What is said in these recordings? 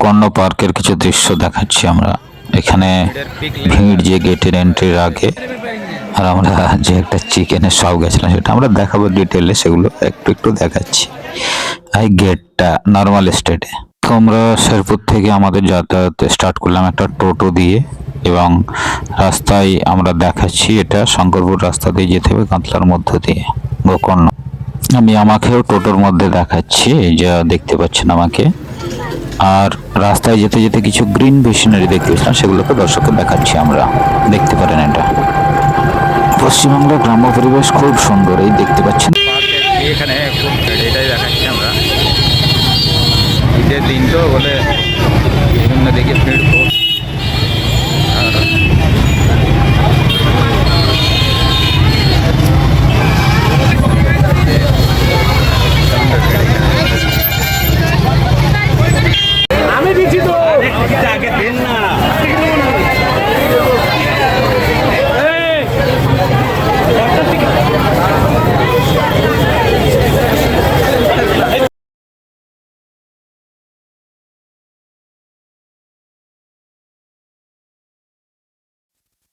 গোকর্ণ পার্কের কিছু দৃশ্য দেখাচ্ছি আমরা। এখানে ভিড় যে গেটের এন্ট্রির আগে, আর আমরা যে একটা চিকেনের শপ গেছিলাম সেটা আমরা দেখাবো ডিটেলে, সেগুলো একটু একটু দেখাচ্ছি। এই গেটটা নর্মাল স্টেটে। তো আমরা শেরপুর থেকে আমাদের যাতায়াত স্টার্ট করলাম একটা টোটো দিয়ে, এবং রাস্তায় আমরা দেখাচ্ছি এটা শঙ্করপুর রাস্তা দিয়ে যেতে হবে কাঁতলার মধ্য দিয়ে গোকর্ণ। আমি আমাকেও টোটোর মধ্যে দেখাচ্ছি, এই যা দেখতে পাচ্ছেন আমাকে। আর রাস্তায় যেতে যেতে কিছু গ্রিন ভিশনারি দেখতে পেয়েছিলাম, সেগুলোকে দর্শককে দেখাচ্ছি আমরা। দেখতে পারেন এটা পশ্চিমবাংলার গ্রাম্য পরিবেশ খুব সুন্দর, এই দেখতে পাচ্ছেন। এখানে এটাই দেখাচ্ছি আমরা। ঈদের দিন তো বলে বিভিন্ন দিকে ভিড় খুব। আমি দিচ্ছি তো আগে দেন না।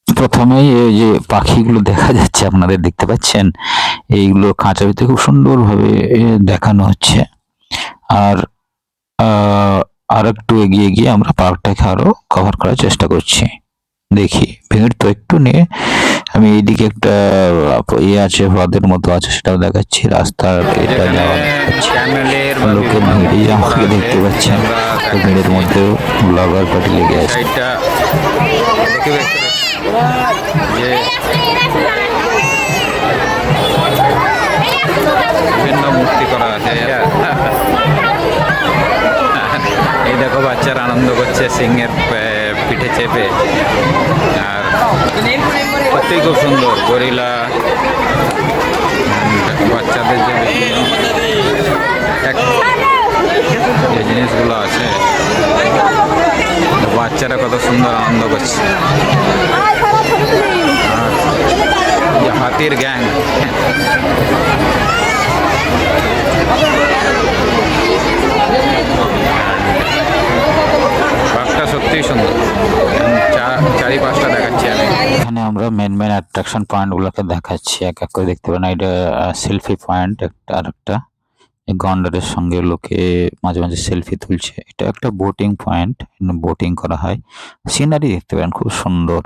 প্রথমেই এই যে পাখিগুলো দেখা যাচ্ছে, আপনাদের দেখতে পাচ্ছেন, এইগুলো খাঁচার ভিতরে খুব সুন্দরভাবে দেখানো হচ্ছে। আর আর একটু এগিয়ে গিয়ে আমরা পার্কটাকে আরো কভার করার চেষ্টা করছি। দেখি ভিড় তো একটু নিয়ে আমি এইদিকে একটা ইয়ে আছে, হ্রদের মতো আছে, সেটাও দেখাচ্ছি। রাস্তার এটা যাওয়া দেখাচ্ছি, লোকের ভিড়ই আমাকে দেখতে পাচ্ছেন। ভিড়ের মধ্যেও ব্লগার পার্টি লেগে আছে। যে বিভিন্ন মূর্তি করা আছে। এই দেখো বাচ্চারা আনন্দ করছে সিংহের পিঠে চেপে। আর সত্যিই খুব সুন্দর গরিলা, বাচ্চাদের যে যে জিনিসগুলো আছে, বাচ্চারা কত সুন্দর আনন্দ করছে। আর হাতির গ্যাং, পার্কটা সত্যিই সুন্দর। চারি পাঁচটা দেখাচ্ছি আমি। এখানে আমরা মেন অ্যাট্রাকশন পয়েন্ট গুলোকে দেখাচ্ছি, এক এক করে দেখতে পারেন। এটা সেলফি পয়েন্ট একটা, আর একটা গন্ডারের সঙ্গে লোকে মাঝে মাঝে সেলফি তুলছে। এটা একটা বোটিং পয়েন্ট, বোটিং করা হয়। সিনারি দেখতে পারেন খুব সুন্দর।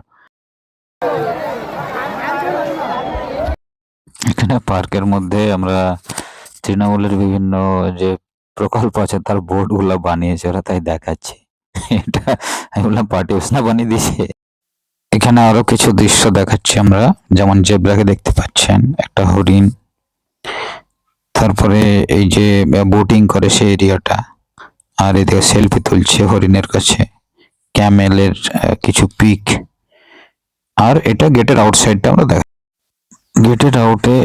এখানে পার্কের মধ্যে আমরা তৃণমূলের বিভিন্ন যে প্রকল্প আছে তার বোর্ড গুলা বানিয়েছে ওরা, তাই দেখাচ্ছি। এটা আমি বললাম পার্টি না বানিয়ে দিয়েছে। এখানে আরো কিছু দৃশ্য দেখাচ্ছি আমরা, যেমন জেব্রাকে দেখতে পাচ্ছেন, একটা হরিণ, তারপরে এই যে বোটিং করে সেই এরিয়াটা, আর এদিকে সেলফি তুলছে হরিণের কাছে, ক্যামেলের কিছু পিক। আর এটা গেটের আউটসাইডটা আমরা দেখ, গেটের আউটে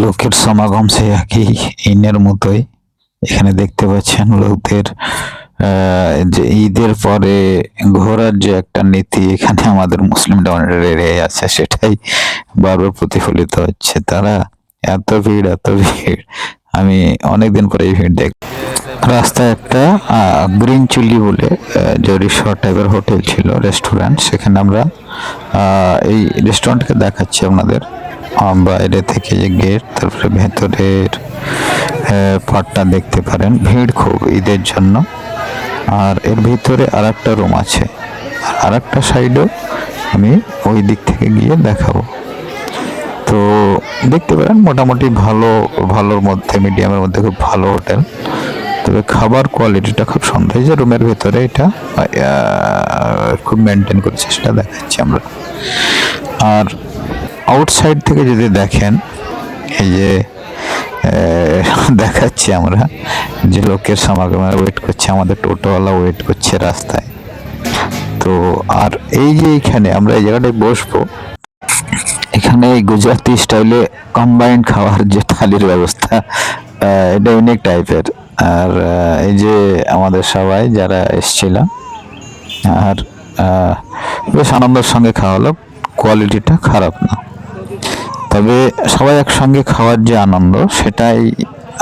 লোকের সমাগম সে একই ইনের মতোই। এখানে দেখতে পাচ্ছেন লোকদের যে ঈদের পরে ঘোরার যে একটা নীতি এখানে আমাদের মুসলিম ডমিনেটেড আছে, সেটাই বারবার প্রতিফলিত হচ্ছে। তারা এত ভিড় আমি অনেকদিন পরে এই ভিড় দেখ। রাস্তায় একটা গ্রিন চিলি বলে যে রিসর্ট টাইপের হোটেল ছিল, রেস্টুরেন্ট, সেখানে আমরা এই রেস্টুরেন্টকে দেখাচ্ছি আপনাদের। বাইরে থেকে যে গেট, তারপরে ভেতরের পার্টটা দেখতে পারেন। ভিড় খুব ঈদের জন্য। আর এর ভিতরে আর একটা রুম আছে, আর একটা সাইডও আমি ওই দিক থেকে গিয়ে দেখাবো। তো দেখতে পারেন মোটামুটি ভালোর মধ্যে, মিডিয়ামের মধ্যে খুব ভালো হোটেল। তবে খাবার কোয়ালিটিটা খুব সুন্দর। এই যে রুমের ভেতরে এটা খুব মেনটেন করেছে, সেটা দেখাচ্ছি আমরা। আর আউটসাইড থেকে যদি দেখেন, এই যে দেখাচ্ছি আমরা যে লোকের সমাগমে ওয়েট করছে, আমাদের টোটোওয়ালা ওয়েট করছে রাস্তায়। তো আর এই যে এখানে আমরা এই জায়গাটায় বসবো, এখানে এই গুজরাটি স্টাইলে কম্বাইন্ড খাওয়ার যে থালির ব্যবস্থা, এটা ইউনিক টাইপের। আর এই যে আমাদের সবাই যারা এসেছিলাম, আর বেশ আনন্দের সঙ্গে খাওয়া হলো। কোয়ালিটিটা খারাপ না, তবে সবাই একসঙ্গে খাওয়ার যে আনন্দ সেটাই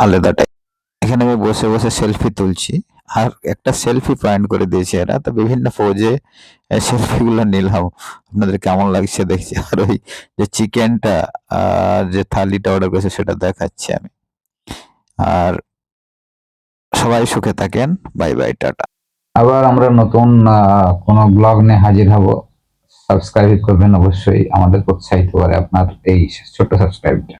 আলাদা টাইপ। এখানে আমি বসে বসে সেলফি তুলছি, আর একটা সেলফি পয়েন্ট করে দিয়েছে এরা, তো বিভিন্ন পোজে সেলফি গুলো নিলাম। আপনাদের কেমন লাগছে দেখছি। আর ওই যে চিকেনটা আর যে থালিটা অর্ডার করেছে সেটা দেখাচ্ছি আমি। আর সবাই সুখে থাকেন, বাই বাই, টাটা। আবার আমরা নতুন কোনো ব্লগ নিয়ে হাজির হব। সাবস্ক্রাইব করবেন অবশ্যই, আমাদের উৎসাহিত করে আপনার এই ছোট্ট সাবস্ক্রাইবটা।